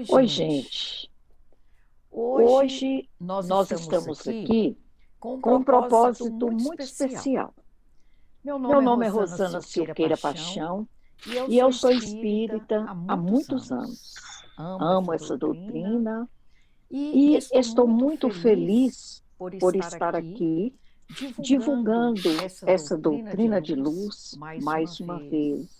Oi, gente. gente. Hoje Hoje nós nós estamos estamos aqui aqui com um com um propósito propósito muito muito especial. especial. Meu Meu nome é nome é Rosana Rosana Silqueira Silqueira Paixão Paixão e eu e sou eu sou espírita espírita há há muitos muitos anos. anos. Amo Amo essa essa doutrina doutrina e e estou estou muito muito feliz feliz por por estar estar aqui aqui divulgando divulgando essa essa doutrina de doutrina de luz luz mais uma mais uma vez. vez.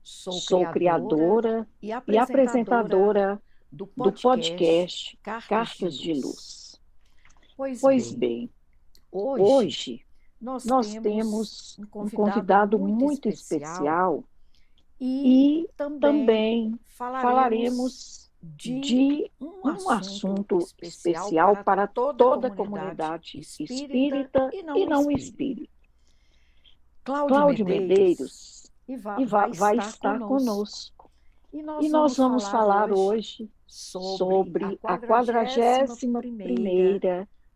Sou Sou criadora criadora e e apresentadora apresentadora do do podcast podcast Cartas de Cartas de Luz. Luz. Pois Pois bem, bem, hoje hoje nós nós temos temos um um convidado convidado muito muito especial especial e e também também falaremos falaremos de de um um assunto assunto especial especial para para toda a toda a comunidade comunidade espírita espírita e e não não espírita. espírita. Cláudio Cláudio Medeiros Medeiros vai vai estar estar conosco conosco e e nós nós vamos vamos falar falar hoje hoje sobre a sobre a 41ª quadragésima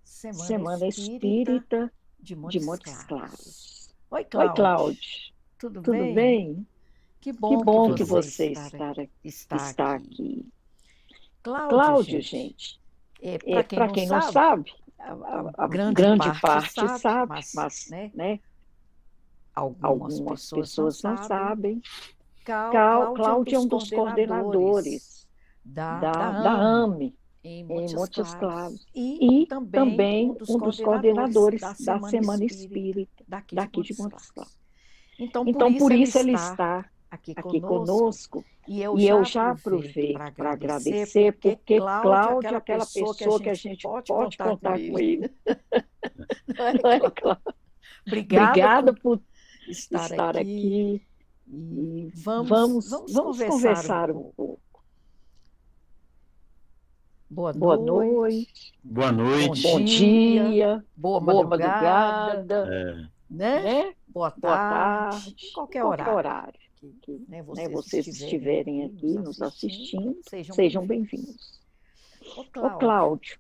Semana Semana Espírita Espírita de de Montes Montes Claros. Claros. Oi, Oi, Cláudio, Cláudio, tudo tudo bem? bem? Que Que bom que bom que você você está está aqui. aqui. Cláudio, Cláudio, gente, gente, para quem para não quem não sabe, sabe, a a grande grande parte parte sabe, sabe, mas mas, né, né, algumas algumas pessoas não pessoas não sabem. sabem. Cláudio é um Cláudio é dos um dos coordenadores coordenadores da da AME, AME em em Montes Montes Claros, Claros e e também um também dos um dos coordenadores coordenadores da da Semana Semana Espírita Espírita daqui de daqui de Montes Montes Claros. Claros. Então, por Então, isso por ele isso ele está está aqui aqui conosco, conosco e eu e eu já já aproveito para aproveito para agradecer, agradecer, porque porque Cláudio é Cláudio é aquela aquela pessoa que a pessoa que a gente gente pode pode contar com contar com ele. ele. Não é, Não é, Cláudio? Cláudio? Obrigada Obrigada por por estar estar aqui aqui e e vamos vamos conversar um conversar um pouco. pouco. Boa Boa noite, noite, Boa bom noite. bom dia, dia, boa boa madrugada, madrugada, É, né? né? Boa Boa tarde, em tarde, em qualquer qualquer horário horário que, né, né, vocês vocês estiverem estiverem aqui nos aqui nos assistindo, assistindo, sejam sejam bem-vindos. bem-vindos. Ô, Ô, Cláudio, Cláudio,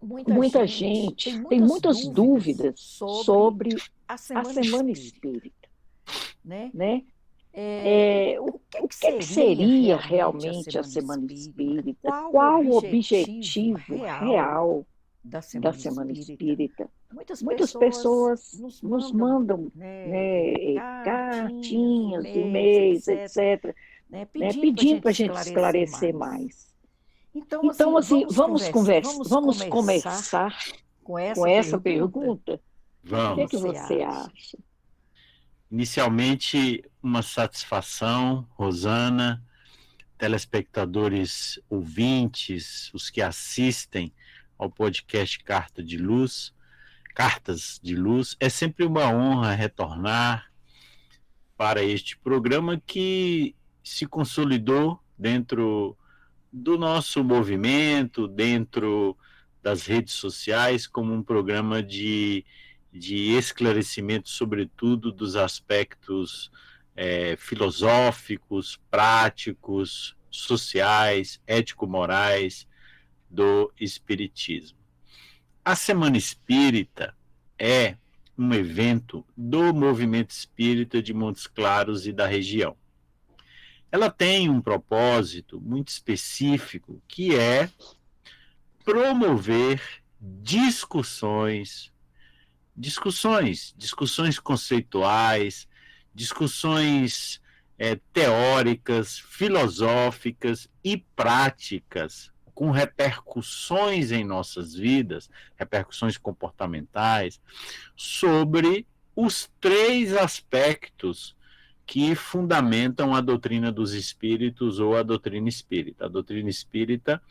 muita muita gente tem gente tem muitas muitas dúvidas dúvidas sobre sobre a a Semana Semana Espírita, Espírita, né? né? O que O que que seria seria realmente a realmente a Semana Semana Espírita? Espírita? Qual o Qual o objetivo objetivo real real da da Semana Semana Espírita? Espírita? Muitas Muitas pessoas pessoas nos nos mandam, mandam, né, né, cartinhas, cartinhas, e-mails, e-mails, etc., etc., né, né, pedindo para a pedindo gente para a gente esclarecer esclarecer mais. mais. Então, Então, assim, assim, vamos vamos começar começar com com essa essa pergunta. pergunta. O que O que vamos. você você acha? acha? Inicialmente, uma satisfação, Rosana, telespectadores ouvintes, os que assistem ao podcast Cartas de Luz. É sempre uma honra retornar para este programa que se consolidou dentro do nosso movimento, dentro das redes sociais, como um programa de esclarecimento, sobretudo dos aspectos filosóficos, práticos, sociais, ético-morais do Espiritismo. A Semana Espírita é um evento do movimento espírita de Montes Claros e da região. Ela tem um propósito muito específico, que é promover discussões conceituais, discussões teóricas, filosóficas e práticas, com repercussões em nossas vidas, repercussões comportamentais, sobre os três aspectos que fundamentam a doutrina dos espíritos ou a doutrina espírita. A doutrina espírita,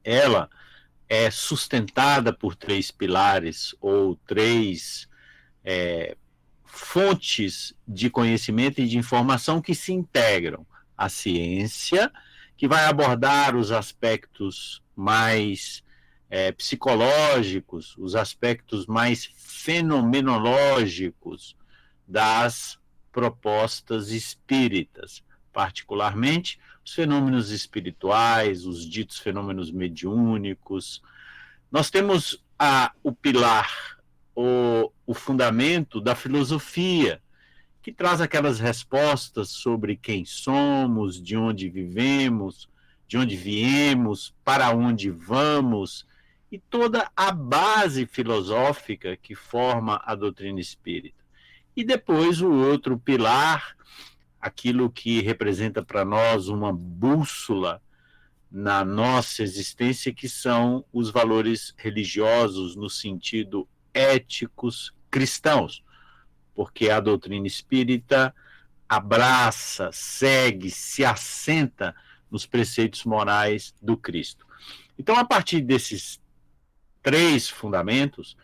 ela é sustentada por três pilares ou três fontes de conhecimento e de informação que se integram. A ciência, que vai abordar os aspectos mais psicológicos, os aspectos mais fenomenológicos das propostas espíritas, particularmente os fenômenos espirituais, os ditos fenômenos mediúnicos. Nós temos o pilar, o fundamento da filosofia, que traz aquelas respostas sobre quem somos, de onde vivemos, de onde viemos, para onde vamos, e toda a base filosófica que forma a doutrina espírita. E depois o outro pilar, aquilo que representa para nós uma bússola na nossa existência, que são os valores religiosos no sentido éticos cristãos, porque a doutrina espírita abraça, segue, se assenta nos preceitos morais do Cristo. Então, a partir desses 3 fundamentos,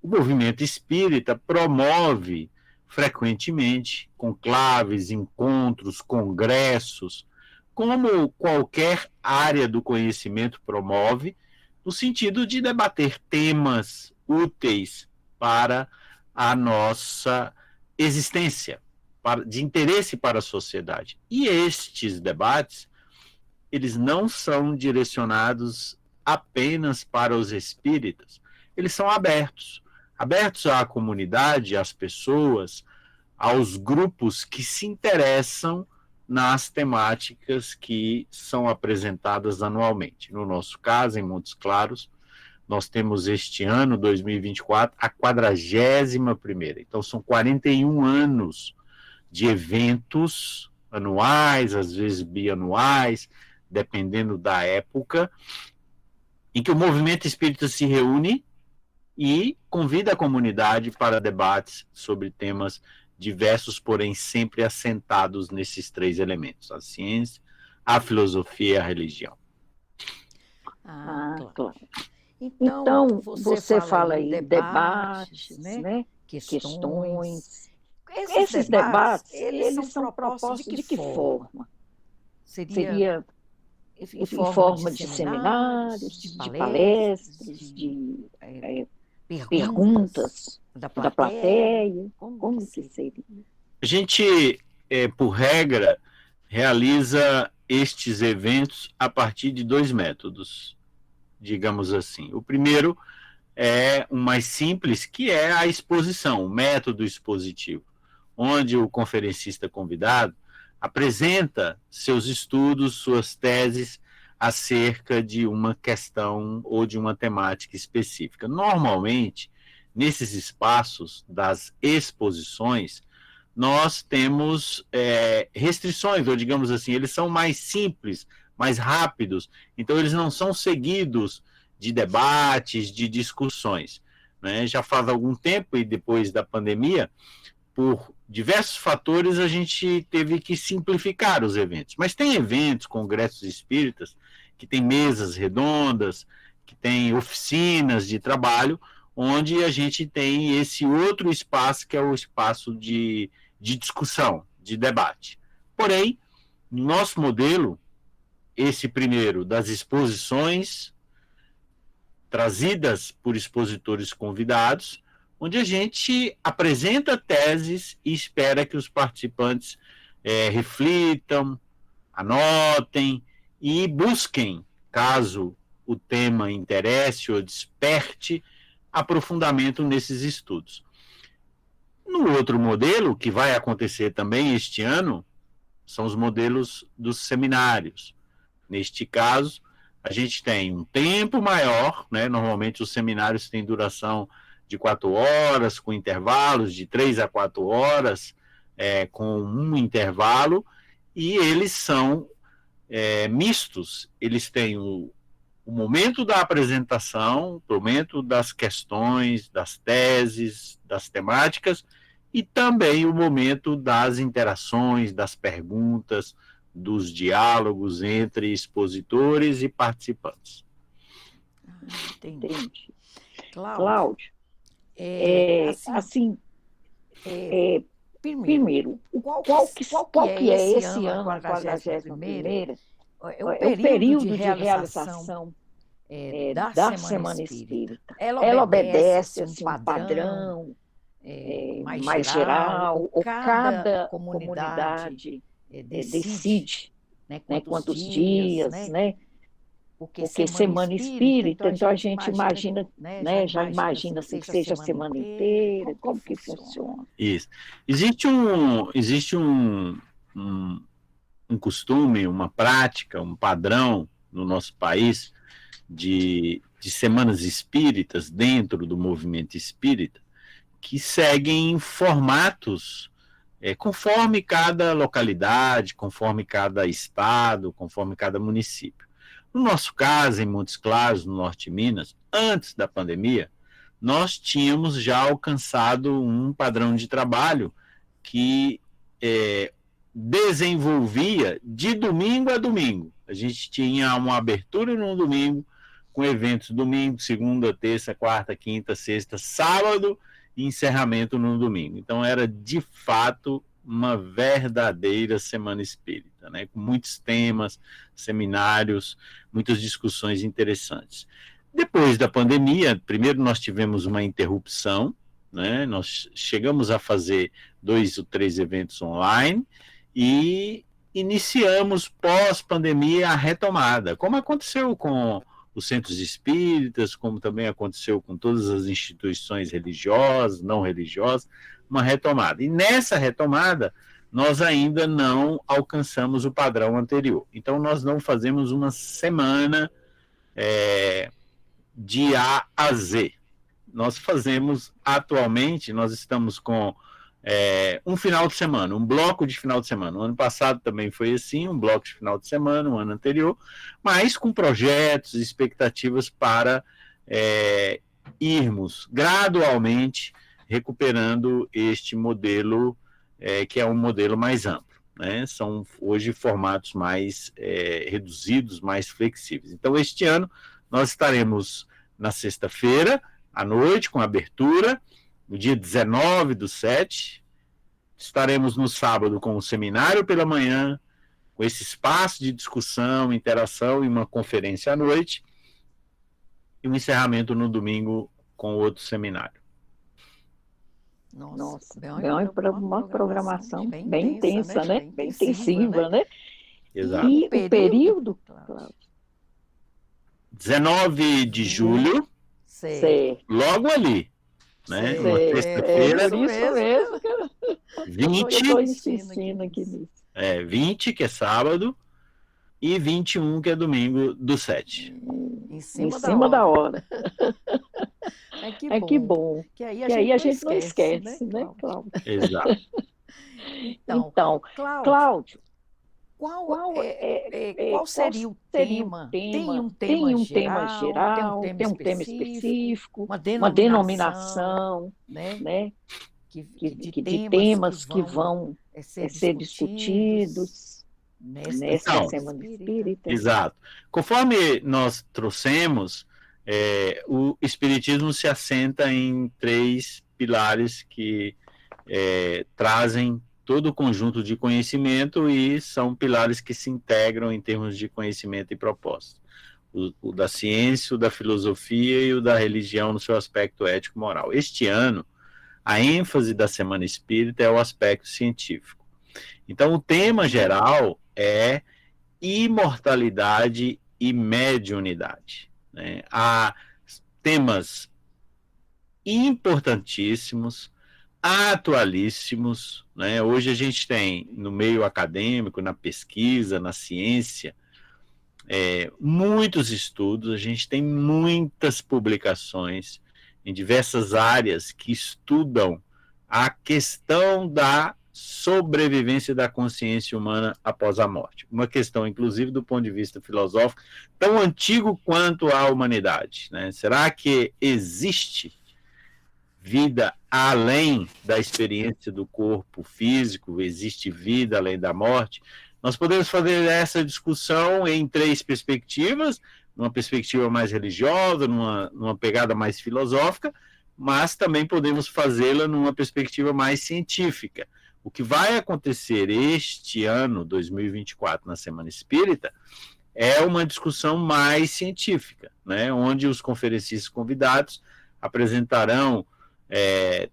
o movimento espírita promove frequentemente conclaves, encontros, congressos, como qualquer área do conhecimento promove, no sentido de debater temas úteis para a nossa existência, de interesse para a sociedade. E estes debates, eles não são direcionados apenas para os espíritas, eles são abertos à comunidade, às pessoas, aos grupos que se interessam nas temáticas que são apresentadas anualmente. No nosso caso, em Montes Claros, nós temos este ano, 2024, a 41ª. Então, são 41 anos de eventos anuais, às vezes bianuais, dependendo da época, em que o movimento espírita se reúne e convida a comunidade para debates sobre temas diversos, porém sempre assentados nesses 3 elementos: a ciência, a filosofia e a religião. Claro. Então, Então, você fala aí debates, né? questões. Esses Esses debates, eles são propostos de que forma? Seria em forma de seminários, de palestras, de perguntas da plateia? Como que seria? A gente, por regra, realiza estes eventos a partir de 2 métodos, digamos assim. O primeiro é o mais simples, que é a exposição, o método expositivo, onde o conferencista convidado apresenta seus estudos, suas teses acerca de uma questão ou de uma temática específica. Normalmente, nesses espaços das exposições, nós temos restrições, ou digamos assim, eles são mais simples, mais rápidos, então eles não são seguidos de debates, de discussões, né? Já faz algum tempo, e depois da pandemia, por diversos fatores, a gente teve que simplificar os eventos. Mas tem eventos, congressos espíritas, que tem mesas redondas, que tem oficinas de trabalho, onde a gente tem esse outro espaço, que é o espaço de discussão, de debate. Porém, no nosso modelo, esse primeiro das exposições, trazidas por expositores convidados, onde a gente apresenta teses e espera que os participantes reflitam, anotem e busquem, caso o tema interesse ou desperte, aprofundamento nesses estudos. No outro modelo, que vai acontecer também este ano, são os modelos dos seminários. Neste caso, a gente tem um tempo maior, né? Normalmente os seminários têm duração de 4 horas, com intervalos de 3 a 4 horas, com um intervalo, e eles são mistos. Eles têm o momento da apresentação, o momento das questões, das teses, das temáticas, e também o momento das interações, das perguntas, dos diálogos entre expositores e participantes. Entendi. Cláudio, primeiro, qual que é esse ano, a 41ª? É o período de realização da Semana Espírita. Ela obedece assim, um padrão mais geral, ou cada comunidade decide, né, quantos dias, né? Porque Semana Espírita, então a gente imagina, né, já imagina assim, que seja a semana inteira, como que funciona? Isso. Existe um costume, uma prática, um padrão no nosso país de semanas espíritas dentro do movimento espírita, que seguem formatos conforme cada localidade, conforme cada estado, conforme cada município. No nosso caso, em Montes Claros, no norte de Minas, antes da pandemia, nós tínhamos já alcançado um padrão de trabalho que desenvolvia de domingo a domingo. A gente tinha uma abertura no domingo, com eventos domingo, segunda, terça, quarta, quinta, sexta, sábado, e encerramento no domingo. Então era de fato uma verdadeira semana espírita, né? Com muitos temas, seminários, muitas discussões interessantes. Depois da pandemia, primeiro nós tivemos uma interrupção, né? Nós chegamos a fazer 2 ou 3 eventos online e iniciamos pós-pandemia a retomada, como aconteceu com os centros espíritas, como também aconteceu com todas as instituições religiosas, não religiosas, uma retomada. E nessa retomada, nós ainda não alcançamos o padrão anterior. Então, nós não fazemos uma semana de A a Z. Nós fazemos, atualmente, nós estamos com um final de semana, um bloco de final de semana. O ano passado também foi assim, um bloco de final de semana, o ano anterior, mas com projetos, expectativas para irmos gradualmente recuperando este modelo, que é um modelo mais amplo, né? São hoje formatos mais reduzidos, mais flexíveis. Então, este ano, nós estaremos na sexta-feira, à noite, com abertura, no dia 19/7, estaremos no sábado com o seminário pela manhã, com esse espaço de discussão, interação e uma conferência à noite, e um encerramento no domingo com outro seminário. Nossa, uma programação bem intensa, né? Bem intensiva, né? Exato. E o período, Cláudio? 19 de julho, logo ali. Né? Uma sexta-feira. Isso mesmo. 20. Eu estou insistindo aqui nisso. 20, que é sábado, e 21, que é domingo do 7. Em cima da hora. Que bom. Que aí a gente não esquece, né, Cláudio? Exato. Então, Cláudio, qual seria o tema? Tem um tema geral, tem um tema específico, uma denominação, né? De temas que vão ser discutidos nessa Semana Espírita. Exato. Conforme nós trouxemos, o Espiritismo se assenta em 3 pilares que trazem todo o conjunto de conhecimento e são pilares que se integram em termos de conhecimento e propósito. O da ciência, o da filosofia e o da religião no seu aspecto ético-moral. Este ano, a ênfase da Semana Espírita é o aspecto científico. Então, o tema geral é imortalidade e mediunidade, né? Há temas importantíssimos, atualíssimos, né? Hoje a gente tem, no meio acadêmico, na pesquisa, na ciência, muitos estudos, a gente tem muitas publicações em diversas áreas que estudam a questão da sobrevivência da consciência humana após a morte. Uma questão, inclusive, do ponto de vista filosófico, tão antigo quanto a humanidade, né? Será que existe vida além da experiência do corpo físico? Existe vida além da morte? Nós podemos fazer essa discussão em 3 perspectivas, numa perspectiva mais religiosa, numa pegada mais filosófica, mas também podemos fazê-la numa perspectiva mais científica. O que vai acontecer este ano, 2024, na Semana Espírita, é uma discussão mais científica, né? Onde os conferencistas convidados apresentarão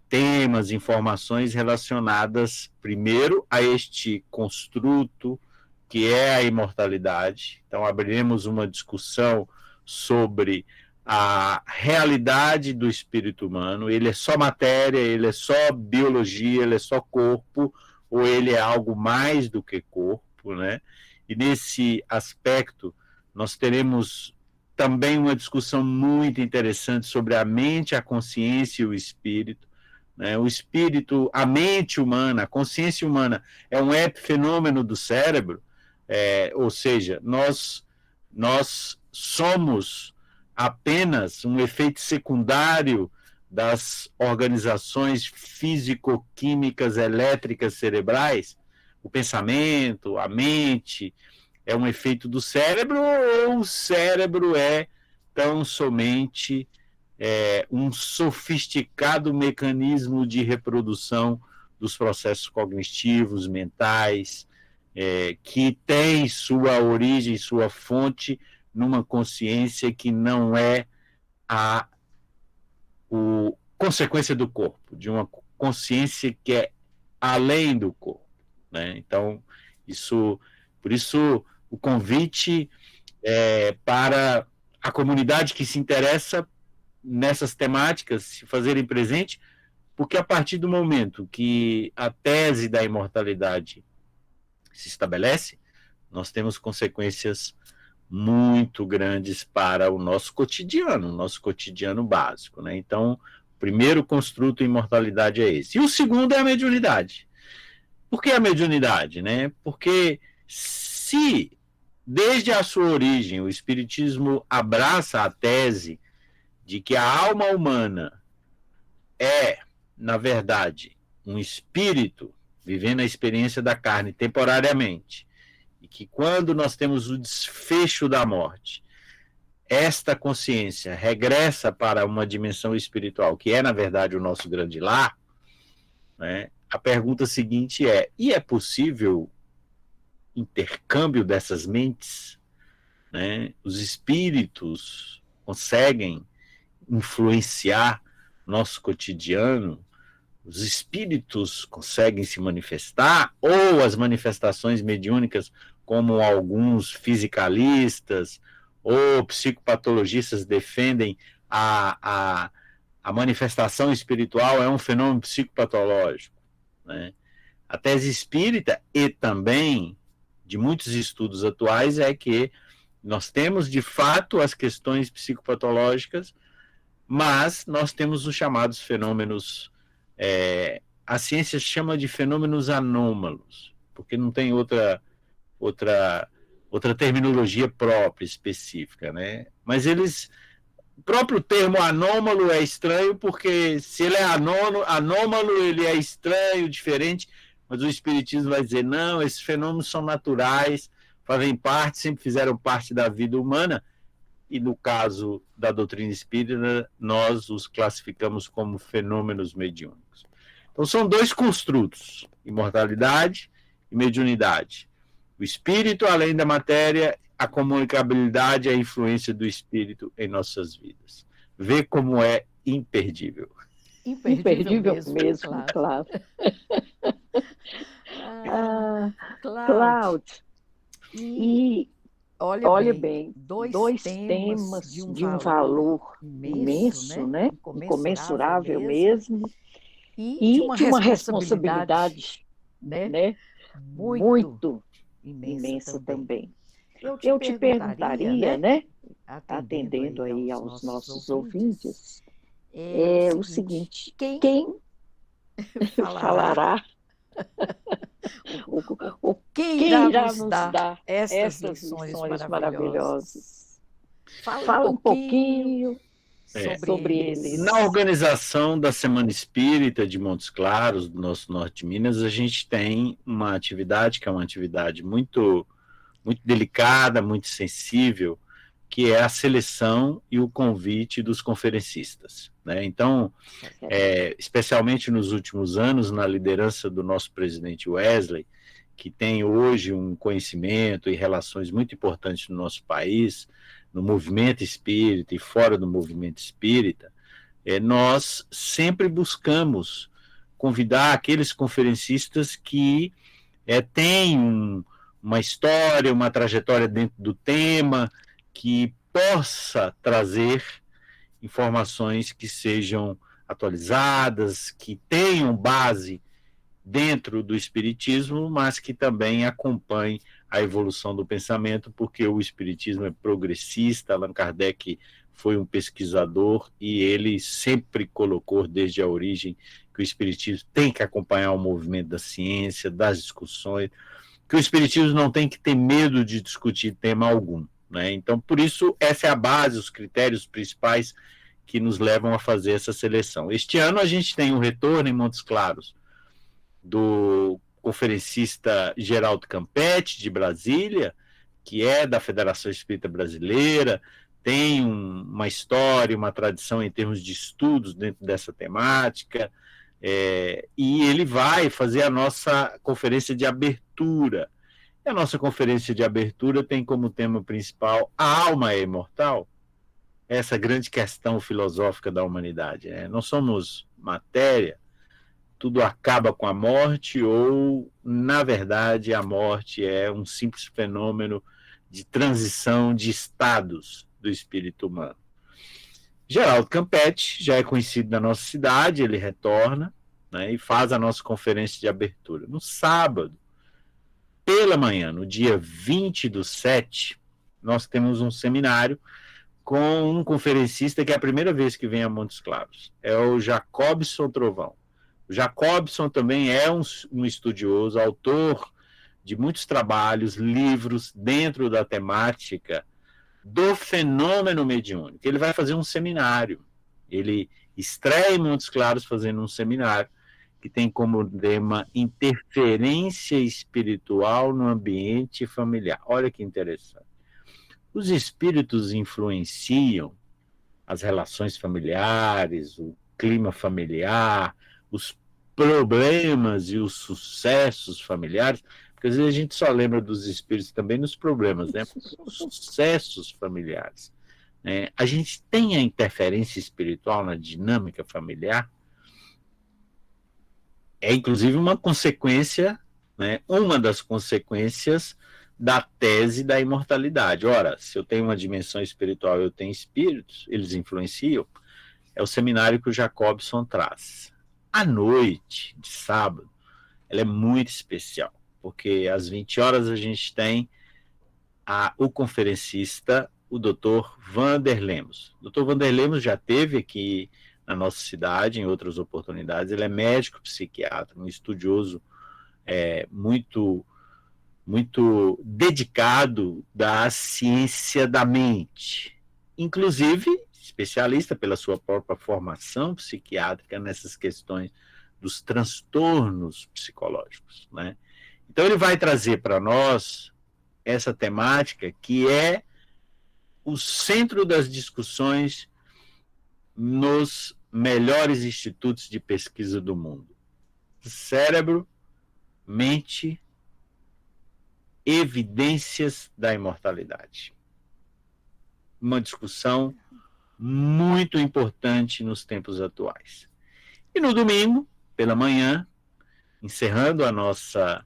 temas, informações relacionadas, primeiro, a este construto que é a imortalidade. Então, abriremos uma discussão sobre a realidade do espírito humano. Ele é só matéria, ele é só biologia, ele é só corpo, ou ele é algo mais do que corpo, né? E nesse aspecto, Nós teremos também uma discussão muito interessante sobre a mente, a consciência e o espírito. Né? O espírito, a mente humana, a consciência humana é um epifenômeno do cérebro, ou seja, nós somos apenas um efeito secundário das organizações físico-químicas elétricas cerebrais. O pensamento, a mente, é um efeito do cérebro, ou o cérebro é tão somente um sofisticado mecanismo de reprodução dos processos cognitivos, mentais, que tem sua origem, sua fonte numa consciência que não é a consequência do corpo, de uma consciência que é além do corpo. Né? Então, por isso o convite para a comunidade que se interessa nessas temáticas se fazerem presente, porque a partir do momento que a tese da imortalidade se estabelece, nós temos consequências muito grandes para o nosso cotidiano básico. Né? Então, o primeiro construto imortalidade é esse. E o segundo é a mediunidade. Por que a mediunidade? Né? Porque se, desde a sua origem, o Espiritismo abraça a tese de que a alma humana é, na verdade, um espírito vivendo a experiência da carne temporariamente, e que quando nós temos o desfecho da morte, esta consciência regressa para uma dimensão espiritual, que é, na verdade, o nosso grande lar, né? A pergunta seguinte e é possível intercâmbio dessas mentes? Né? Os espíritos conseguem influenciar nosso cotidiano? Os espíritos conseguem se manifestar? Ou as manifestações mediúnicas, como alguns fisicalistas ou psicopatologistas defendem, a manifestação espiritual é um fenômeno psicopatológico? Né? A tese espírita, e também de muitos estudos atuais, é que nós temos, de fato, as questões psicopatológicas, mas nós temos os chamados fenômenos, a ciência chama de fenômenos anômalos, porque não tem outra terminologia própria, específica, né? Mas o próprio termo anômalo é estranho, porque se ele é anômalo, ele é estranho, diferente, mas o Espiritismo vai dizer, não, esses fenômenos são naturais, fazem parte, sempre fizeram parte da vida humana, e no caso da doutrina espírita, nós os classificamos como fenômenos mediúnicos. Então são dois construtos, imortalidade e mediunidade. O espírito, além da matéria, a comunicabilidade e a influência do espírito em nossas vidas. Vê como é imperdível. Imperdível mesmo, claro. Cláudio, e olha bem, dois temas de um valor imenso, né? Incomensurável mesmo, e de uma responsabilidade, né? Muito imensa também. Eu te perguntaria, né? Atendendo aí aos nossos ouvintes, o seguinte: quem falará quem irá nos dar essas lições maravilhosas? Fala um pouquinho sobre eles. Na organização da Semana Espírita de Montes Claros, do nosso norte de Minas, a gente tem uma atividade que é uma atividade muito, muito delicada, muito sensível, que é a seleção e o convite dos conferencistas. Né? Então, especialmente nos últimos anos, na liderança do nosso presidente Wesley, que tem hoje um conhecimento e relações muito importantes no nosso país, no movimento espírita e fora do movimento espírita, nós sempre buscamos convidar aqueles conferencistas que têm uma história, uma trajetória dentro do tema, que possa trazer informações que sejam atualizadas, que tenham base dentro do espiritismo, mas que também acompanhem a evolução do pensamento, porque o espiritismo é progressista. Allan Kardec foi um pesquisador e ele sempre colocou desde a origem que o espiritismo tem que acompanhar o movimento da ciência, das discussões, que o espiritismo não tem que ter medo de discutir tema algum, né? Então, por isso, essa é a base, os critérios principais que nos levam a fazer essa seleção. Este ano a gente tem um retorno em Montes Claros do conferencista Geraldo Campetti, de Brasília, que é da Federação Espírita Brasileira, tem uma história, uma tradição em termos de estudos dentro dessa temática, e ele vai fazer a nossa conferência de abertura. E a nossa conferência de abertura tem como tema principal a alma é imortal? Essa grande questão filosófica da humanidade, né? Nós somos matéria, tudo acaba com a morte, ou, na verdade, a morte é um simples fenômeno de transição de estados do espírito humano. Geraldo Campetti já é conhecido da nossa cidade, ele retorna, né, e faz a nossa conferência de abertura. No sábado, pela manhã, no dia 20/7, nós temos um seminário com um conferencista que é a primeira vez que vem a Montes Claros, é o Jacobson Trovão. O Jacobson também é um estudioso, autor de muitos trabalhos, livros dentro da temática do fenômeno mediúnico. Ele vai fazer um seminário. Ele estreia em Montes Claros fazendo um seminário que tem como tema interferência espiritual no ambiente familiar. Olha que interessante. Os espíritos influenciam as relações familiares, o clima familiar, os problemas e os sucessos familiares, porque às vezes a gente só lembra dos espíritos também nos problemas, né? Os sucessos familiares, né? A gente tem a interferência espiritual na dinâmica familiar, é inclusive uma consequência, né? Uma das consequências da tese da imortalidade. Ora, se eu tenho uma dimensão espiritual, eu tenho espíritos, eles influenciam, é o seminário que o Jacobson traz. A noite de sábado, ela é muito especial, porque às 20 horas a gente tem o conferencista, o Dr. Vander Lemos. O Dr. Vander Lemos já esteve aqui na nossa cidade em outras oportunidades. Ele é médico psiquiatra, um estudioso muito dedicado da ciência da mente, inclusive especialista pela sua própria formação psiquiátrica nessas questões dos transtornos psicológicos, né? Então ele vai trazer para nós essa temática que é o centro das discussões nos melhores institutos de pesquisa do mundo. Cérebro, mente, evidências da imortalidade. Uma discussão muito importante nos tempos atuais. E no domingo, pela manhã, encerrando a nossa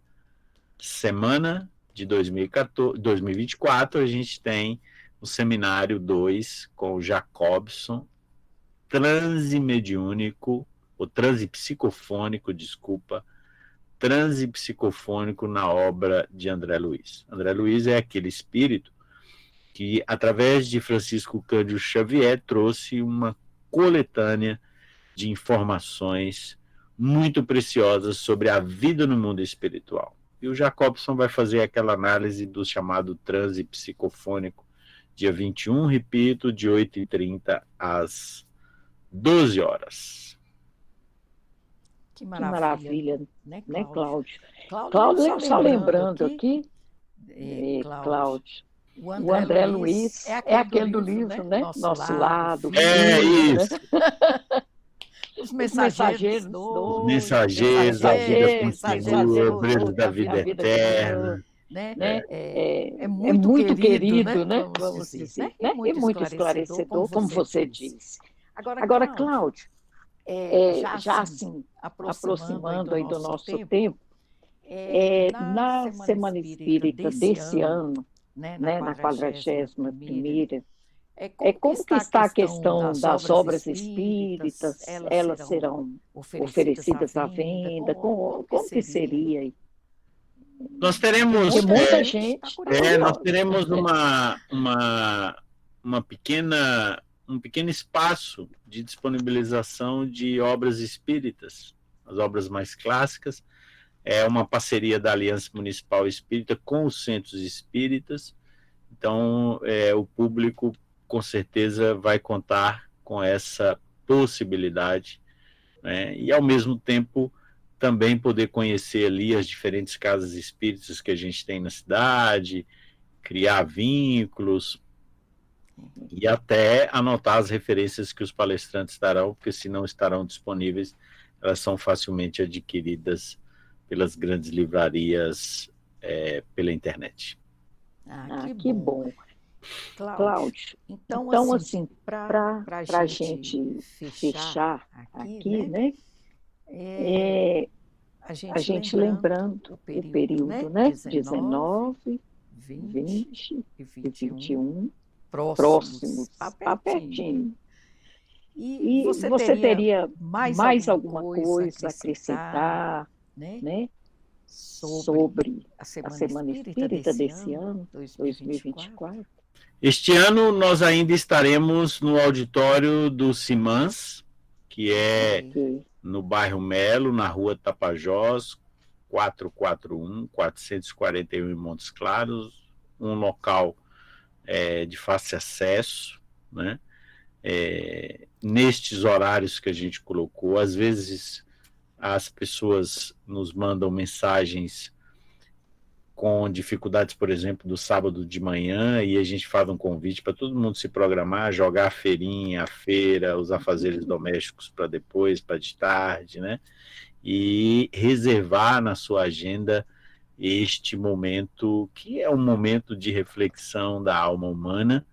semana de 2024, a gente tem o seminário 2 com o Jacobson, transe mediúnico, ou transe psicofônico, transe psicofônico na obra de André Luiz. André Luiz é aquele espírito que, através de Francisco Cândido Xavier, trouxe uma coletânea de informações muito preciosas sobre a vida no mundo espiritual. E o Jacobson vai fazer aquela análise do chamado transe psicofônico, dia 21, repito, de 8h30 às 12 horas. Que maravilha, né, Cláudio? Cláudio, só lembrando aqui, Cláudio, o André Luiz é aquele do livro, né? Nosso lado. Isso. Os mensageiros Os mensageiros, a vida continua, o brilho da vida eterna. Né? É muito querido, né? Vamos dizer, né? E muito esclarecedor, como você disse. Agora, Cláudio, já assim, aproximando aí do nosso tempo, na Semana Espírita desse ano, né, na 41ª, como que está a questão das obras espíritas? Elas serão oferecidas à venda? Como que seria aí? Nós teremos, Porque muita gente está nós curiosa. teremos um pequeno espaço de disponibilização de obras espíritas, as obras mais clássicas. É uma parceria da Aliança Municipal Espírita com os centros espíritas. Então, o público, com certeza, vai contar com essa possibilidade, né? E, ao mesmo tempo, também poder conhecer ali as diferentes casas espíritas que a gente tem na cidade, criar vínculos e até anotar as referências que os palestrantes darão, porque se não estarão disponíveis, elas são facilmente adquiridas pelas grandes livrarias pela internet. Que bom. Cláudio, então assim, para a gente fechar aqui, né? A gente lembrando o período, né? 19, 20 e 21, próximos, está pertinho. E você teria mais alguma coisa a acrescentar, né? Sobre a Semana Espírita desse ano, 2024? Este ano nós ainda estaremos no auditório do Simãs, que é no bairro Melo, na rua Tapajós, 441 em Montes Claros, um local de fácil acesso, né? Nestes horários que a gente colocou. Às vezes as pessoas nos mandam mensagens com dificuldades, por exemplo, do sábado de manhã, e a gente faz um convite para todo mundo se programar, jogar a feirinha, a feira, os afazeres domésticos para depois, para de tarde, né? E reservar na sua agenda este momento, que é um momento de reflexão da alma humana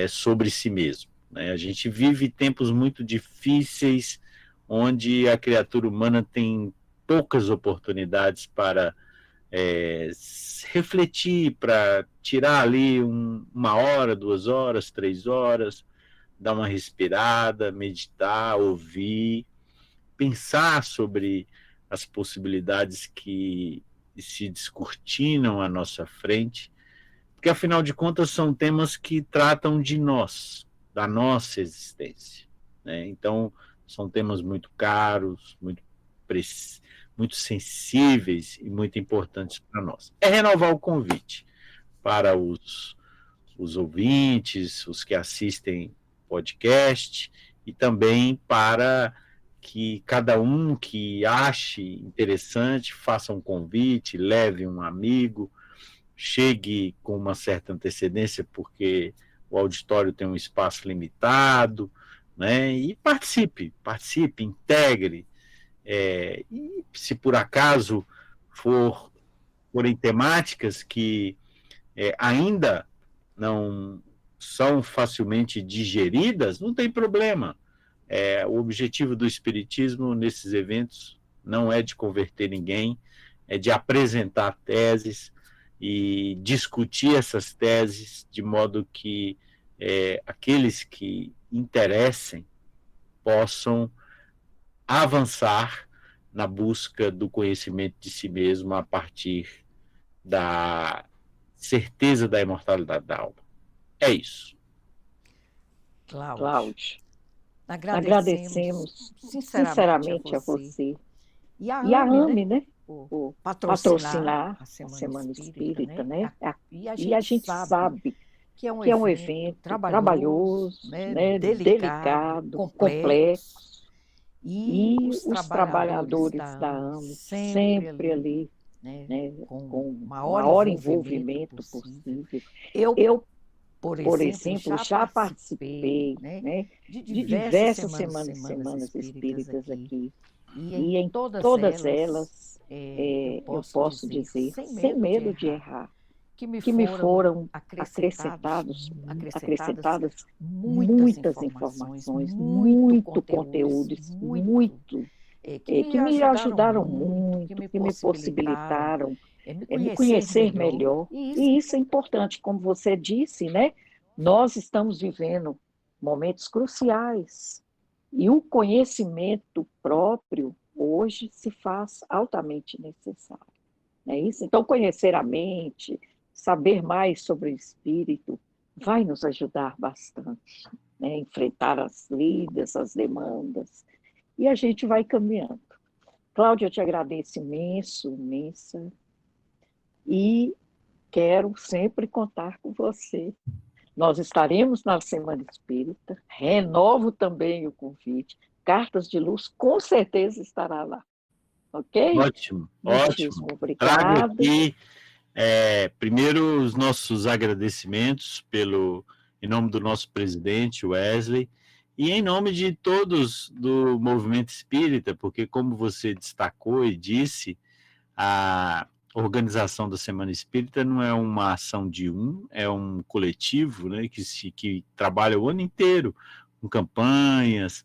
sobre si mesmo, né? A gente vive tempos muito difíceis, onde a criatura humana tem poucas oportunidades para refletir, para tirar ali 1 hora, 2 horas, 3 horas, dar uma respirada, meditar, ouvir, pensar sobre as possibilidades que se descortinam à nossa frente, porque afinal de contas são temas que tratam de nós, da nossa existência, né? Então são temas muito caros, muito sensíveis e muito importantes para nós. É renovar o convite para os ouvintes, os que assistem podcast, e também para que cada um que ache interessante faça um convite, leve um amigo, chegue com uma certa antecedência, porque o auditório tem um espaço limitado, né? E participe, integre. E se por acaso forem temáticas que ainda não são facilmente digeridas, não tem problema. O objetivo do Espiritismo nesses eventos não é de converter ninguém, é de apresentar teses e discutir essas teses de modo que aqueles que interessem possam avançar na busca do conhecimento de si mesmo a partir da certeza da imortalidade da alma. É isso. Cláudio, agradecemos sinceramente a você e a AME, né, por patrocinar a Semana Espírita, né? E a gente sabe que é um evento trabalhoso, né, delicado, complexo, e os trabalhadores da AME sempre ali, né, com o maior envolvimento possível. Eu, por exemplo, já participei, né, de diversas semanas espíritas aqui, e em todas elas eu posso dizer, sem medo de errar, que me foram acrescentadas muitas informações, muito conteúdo, muito que me ajudaram muito, que me possibilitaram me conhecer melhor. E isso é importante, como você disse, né? Nós estamos vivendo momentos cruciais e o conhecimento próprio hoje se faz altamente necessário. não é isso? Então, conhecer a mente, saber mais sobre o espírito, vai nos ajudar bastante, né? Enfrentar as lidas, as demandas, e a gente vai caminhando. Cláudia, eu te agradeço imensa, e quero sempre contar com você. Nós estaremos na Semana Espírita, renovo também o convite. Cartas de Luz, com certeza estará lá, ok? Ótimo, Muitíssimo ótimo. Trago obrigada. aqui, primeiro, os nossos agradecimentos em nome do nosso presidente, Wesley, e em nome de todos do movimento espírita, porque, como você destacou e disse, a organização da Semana Espírita não é uma ação de é um coletivo, né, que trabalha o ano inteiro com campanhas,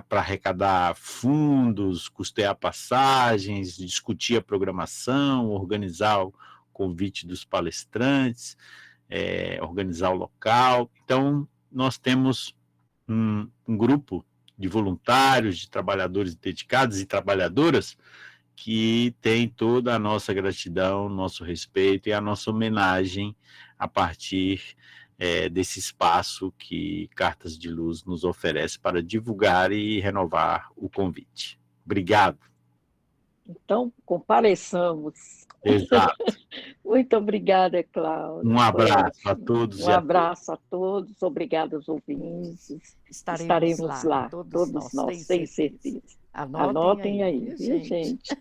para arrecadar fundos, custear passagens, discutir a programação, organizar o convite dos palestrantes, organizar o local. Então, nós temos um grupo de voluntários, de trabalhadores dedicados e trabalhadoras que tem toda a nossa gratidão, nosso respeito e a nossa homenagem a partir desse espaço que Cartas de Luz nos oferece para divulgar e renovar o convite. Obrigado. Então, compareçamos. Exato. Muito obrigada, Cláudia. Um abraço a todos. Um abraço a todos. Obrigada aos ouvintes. Estaremos lá, todos nós, sem certeza. Anotem aí, viu, gente?